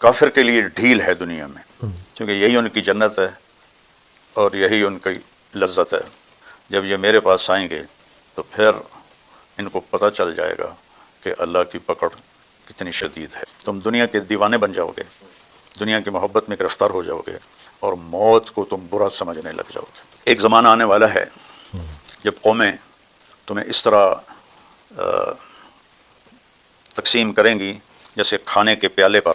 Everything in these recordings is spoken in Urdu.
کافر کے لیے ڈھیل ہے دنیا میں، کیونکہ یہی ان کی جنت ہے اور یہی ان کی لذت ہے۔ جب یہ میرے پاس آئیں گے تو پھر ان کو پتہ چل جائے گا کہ اللہ کی پکڑ کتنی شدید ہے۔ تم دنیا کے دیوانے بن جاؤ گے، دنیا کی محبت میں گرفتار ہو جاؤ گے اور موت کو تم برا سمجھنے لگ جاؤ گے۔ ایک زمانہ آنے والا ہے جب قومیں تمہیں اس طرح تقسیم کریں گی جیسے کھانے کے پیالے پر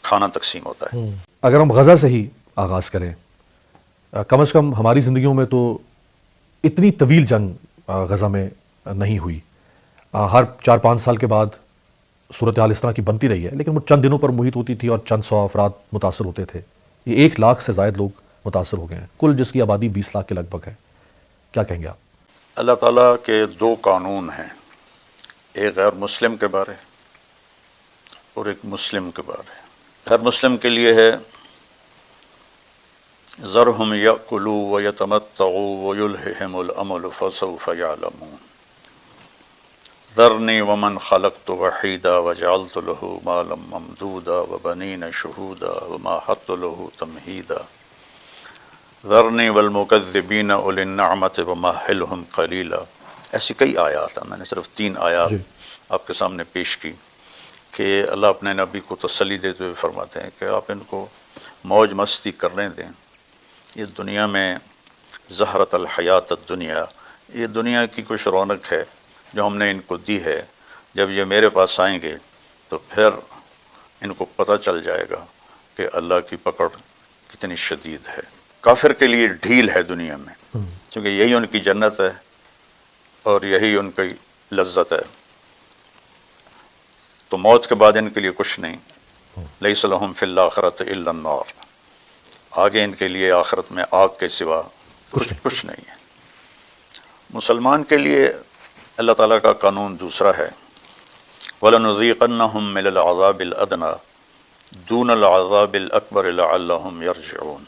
کھانا تقسیم ہوتا ہے۔ اگر ہم غزہ سے ہی آغاز کریں، کم از کم ہماری زندگیوں میں تو اتنی طویل جنگ غزہ میں نہیں ہوئی، ہر 4-5 سال کے بعد صورتحال اس طرح کی بنتی رہی ہے، لیکن وہ چند دنوں پر محیط ہوتی تھی اور چند 100 افراد متاثر ہوتے تھے۔ یہ 1 لاکھ سے زائد لوگ متاثر ہو گئے ہیں، کل جس کی آبادی 20 لاکھ کے لگ بھگ ہے۔ کیا کہیں گے آپ؟ اللہ تعالیٰ کے 2 قانون ہیں، ایک غیر مسلم کے بارے اور ایک مسلم کے بارے۔ غیر مسلم کے لیے ہے ذرہم یأکلوا ویتمتعوا ویلہہم الامل فسوف یعلمون ذرنی ومن خلقت وحیدا وجعلت له مالا ممدودا وبنین شہودا ومہدت له تمہیدا ذرنی والمکذبین اولی النعمت ومہلہم قلیلا۔ ایسی کئی آیات ہیں، میں نے صرف 3 آیات آپ کے سامنے پیش کی کہ اللہ اپنے نبی کو تسلی دیتے ہوئے فرماتے ہیں کہ آپ ان کو موج مستی کرنے دیں۔ یہ دنیا میں زہرت الحیات الدنیا، یہ دنیا کی کچھ رونق ہے جو ہم نے ان کو دی ہے۔ جب یہ میرے پاس آئیں گے تو پھر ان کو پتہ چل جائے گا کہ اللہ کی پکڑ کتنی شدید ہے۔ کافر کے لیے ڈھیل ہے دنیا میں، کیونکہ یہی ان کی جنت ہے اور یہی ان کی لذت ہے۔ تو موت کے بعد ان کے لیے کچھ نہیں، لیس لہم فی الآخرۃ الا النار، آگے ان کے لیے آخرت میں آگ کے سوا کچھ نہیں ہے۔ مسلمان کے لیے اللہ تعالیٰ کا قانون دوسرا ہے، وَلَنُذِيقَنَّهُم مِّنَ الْعَذَابِ الْأَدْنَىٰ دُونَ الْعَذَابِ الْأَكْبَرِ لَعَلَّهُمْ يَرْجِعُونَ،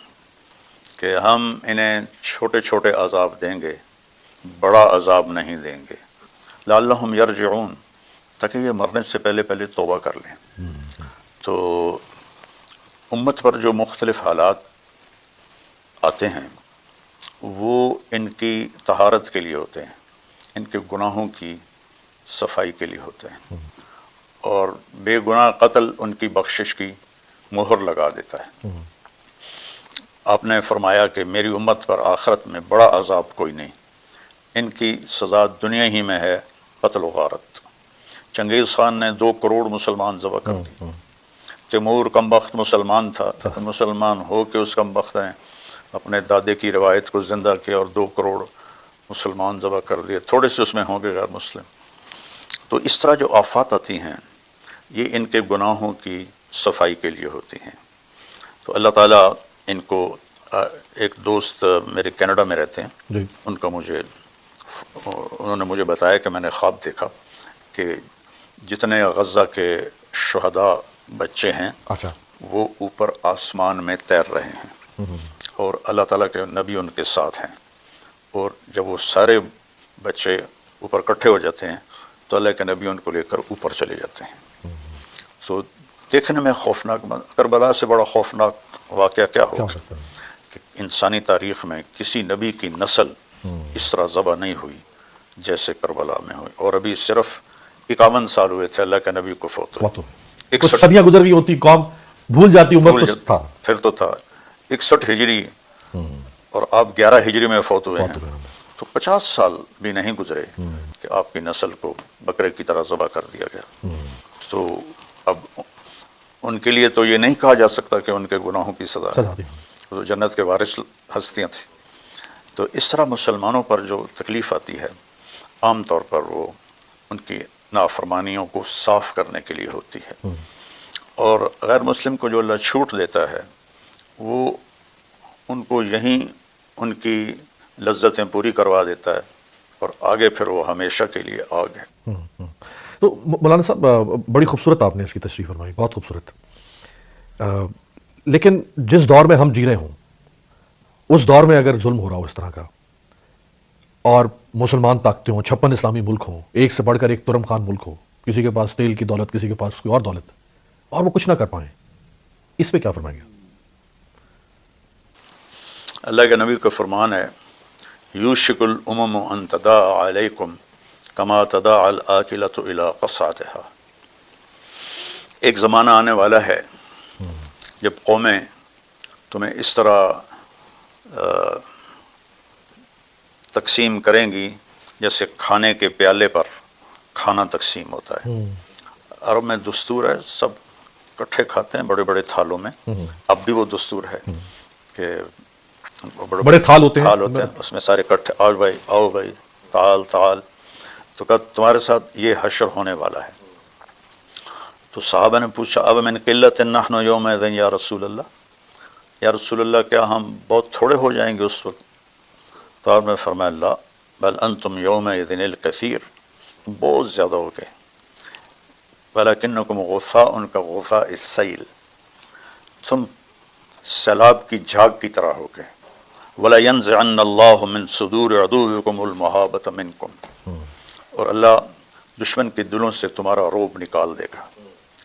کہ ہم انہیں چھوٹے چھوٹے عذاب دیں گے، بڑا عذاب نہیں دیں گے، لَعَلَّهُمْ يَرْجِعُونَ، تاکہ یہ مرنے سے پہلے توبہ کر لیں۔ تو امت پر جو مختلف حالات آتے ہیں وہ ان کی طہارت کے لیے ہوتے ہیں، ان کے گناہوں کی صفائی کے لیے ہوتے ہیں، اور بے گناہ قتل ان کی بخشش کی مہر لگا دیتا ہے۔ آپ نے فرمایا کہ میری امت پر آخرت میں بڑا عذاب کوئی نہیں، ان کی سزا دنیا ہی میں ہے قتل و غارت۔ چنگیز خان نے 2 کروڑ مسلمان ذبح کر دی، تیمور کم بخت مسلمان تھا، مسلمان ہو کے اس کم بخت نے اپنے دادے کی روایت کو زندہ کیا اور 2 کروڑ مسلمان ذبح کر دیے، تھوڑے سے اس میں ہوں گے غیر مسلم۔ تو اس طرح جو آفات آتی ہیں یہ ان کے گناہوں کی صفائی کے لیے ہوتی ہیں۔ تو اللہ تعالیٰ ان کو، ایک دوست میرے کینیڈا میں رہتے ہیں، ان کا انہوں نے مجھے بتایا کہ میں نے خواب دیکھا کہ جتنے غزہ کے شہداء بچے ہیں وہ اوپر آسمان میں تیر رہے ہیں اور اللہ تعالیٰ کے نبی ان کے ساتھ ہیں، اور جب وہ سارے بچے اوپر اکٹھے ہو جاتے ہیں تو اللہ کے نبی ان کو لے کر اوپر چلے جاتے ہیں۔ تو دیکھنے میں خوفناک، کربلا سے بڑا خوفناک واقعہ کیا ہوگا کہ انسانی تاریخ میں کسی نبی کی نسل اس طرح ذبح نہیں ہوئی جیسے کربلا میں ہوئی، اور ابھی صرف 51 سال ہوئے تھے اللہ کے نبی کو فوت ہوئے۔ کچھ صدیاں گزر گئی ہوتی، قوم بھول جاتی، امت تھا، پھر تو تھا 61 ہجری اور آپ 11 ہجری میں فوت ہوئے ہیں، تو 50 سال بھی نہیں گزرے کہ آپ کی نسل کو بکرے کی طرح ذبح کر دیا گیا۔ تو اب ان کے لیے تو یہ نہیں کہا جا سکتا کہ ان کے گناہوں کی سزا ہے، تو جنت کے وارث ہستیاں تھیں۔ تو اس طرح مسلمانوں پر جو تکلیف آتی ہے عام طور پر وہ ان کی نافرمانیوں کو صاف کرنے کے لیے ہوتی ہے، اور غیر مسلم کو جو اللہ چھوٹ دیتا ہے وہ ان کو یہیں ان کی لذتیں پوری کروا دیتا ہے، اور آگے پھر وہ ہمیشہ کے لیے آگ ہے۔ تو مولانا صاحب بڑی خوبصورت آپ نے اس کی تشریح فرمائی، بہت خوبصورت، لیکن جس دور میں ہم جی رہے ہوں اس دور میں اگر ظلم ہو رہا ہو اس طرح کا، اور مسلمان طاقتیں ہوں، 56 اسلامی ملک ہوں، ایک سے بڑھ کر ایک ترم خان ملک ہو، کسی کے پاس تیل کی دولت، کسی کے پاس کوئی اور دولت، اور وہ کچھ نہ کر پائیں، اس پہ کیا فرمائیں گے؟ اللہ کے نبی کا فرمان ہے یوشک الامم ان تداعى علیکم کما تداعى الآکلۃ الی قصعتها، ایک زمانہ آنے والا ہے جب قومیں تمہیں اس طرح تقسیم کریں گی جیسے کھانے کے پیالے پر کھانا تقسیم ہوتا ہے۔ عرب میں دستور ہے، سب کٹھے کھاتے ہیں بڑے بڑے تھالوں میں، اب بھی وہ دستور ہے کہ بڑے تھال ہوتے ہیں اس میں سارے کٹھے، آؤ بھائی آؤ بھائی، تعال تعال، تو کہا تمہارے ساتھ یہ حشر ہونے والا ہے۔ تو صحابہ نے پوچھا اب من قلت نحن یومئذ یا رسول اللہ، یا رسول اللہ کیا ہم بہت تھوڑے ہو جائیں گے اس وقت؟ تو آپ نے فرمایا لا بل انتم یومئذ الکثیر، تم بہت زیادہ ہو گئے، ولکنکم غثاء کغثاء السیل، تم سیلاب کی جھاگ کی طرح ہو گئے، وَلَيَنزِعَنَّ اللَّهُ مِن صُدُورِ عَدُوِّكُمُ الْمَحَابَةَ مِنْكُمْ، اور اللہ دشمن کے دلوں سے تمہارا رعب نکال دے گا۔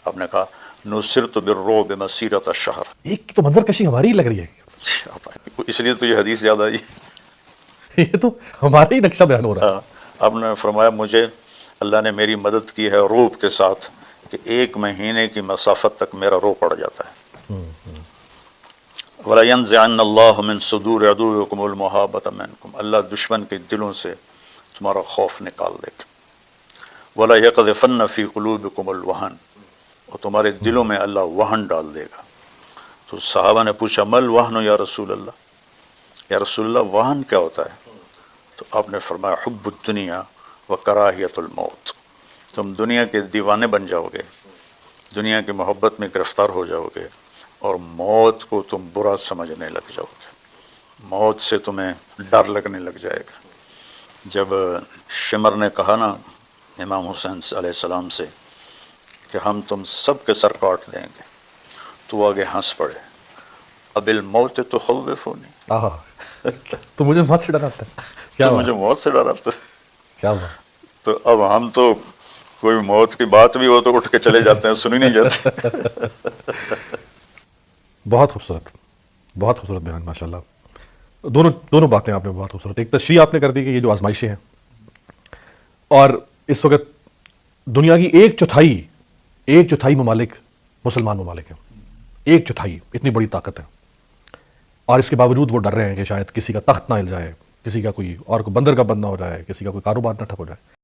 آپ نے کہا نُصِرْتُ بِالرُّعْبِ مَسِيرَةَ الشَّهْرِ، ایک تو منظر کشی ہماری ہی لگ رہی ہے، اس لیے تو یہ حدیث یاد آئی۔ یہ تو ہمارا ہی نقشہ بیان ہو رہا ہے۔ آپ نے فرمایا مجھے اللہ نے میری مدد کی ہے رعب کے ساتھ کہ 1 مہینے کی مسافت تک میرا رو پڑ جاتا ہے۔ وَلَيَنزِعَنَّ اللَّهُ مِن صُدُورِ عَدُوِّكُمُ الْمَحَابَةَ مِنْكُمْ، اللہ دشمن کے دلوں سے تمہارا خوف نکال دے گا۔ وَلَا يَقْذِفَنَّ فِي قُلُوبِكُمُ الْوَهْنَ، اور تمہارے دلوں میں اللہ وہن ڈال دے گا۔ تو صحابہ نے پوچھا مل وہن یا رسول اللہ، یا رسول اللہ وہن کیا ہوتا ہے؟ تو آپ نے فرمایا حب الدنیا و کراہیت الموت، تم دنیا کے دیوانے بن جاؤ گے، دنیا کی محبت میں گرفتار ہو جاؤ گے، اور موت کو تم برا سمجھنے لگ جاؤ گے، موت سے تمہیں ڈر لگنے لگ جائے گا۔ جب شمر نے کہا نا امام حسین علیہ السلام سے کہ ہم تم سب کے سر کاٹ دیں گے، تو وہ آگے ہنس پڑے، اب الموت تخوفنی، تو مجھے موت سے ڈراتا ہے، کیا تو مجھے موت سے ڈراتا ہے۔ کیا ہوا؟ تو اب ہم تو کوئی موت کی بات بھی ہو تو اٹھ کے چلے جاتے ہیں، سنی نہیں جاتی۔ بہت خوبصورت، بہت خوبصورت بیان ماشاءاللہ، دونوں باتیں آپ نے بہت خوبصورت، ایک تشریح آپ نے کر دی کہ یہ جو آزمائشیں ہیں، اور اس وقت دنیا کی 1/4 ممالک مسلمان ممالک ہیں، 1/4، اتنی بڑی طاقت ہے، اور اس کے باوجود وہ ڈر رہے ہیں کہ شاید کسی کا تخت نہ ہل جائے، کسی کا کوئی اور کو بندر کا بند نہ ہو جائے، کسی کا کوئی کاروبار نہ ٹھپ ہو جائے۔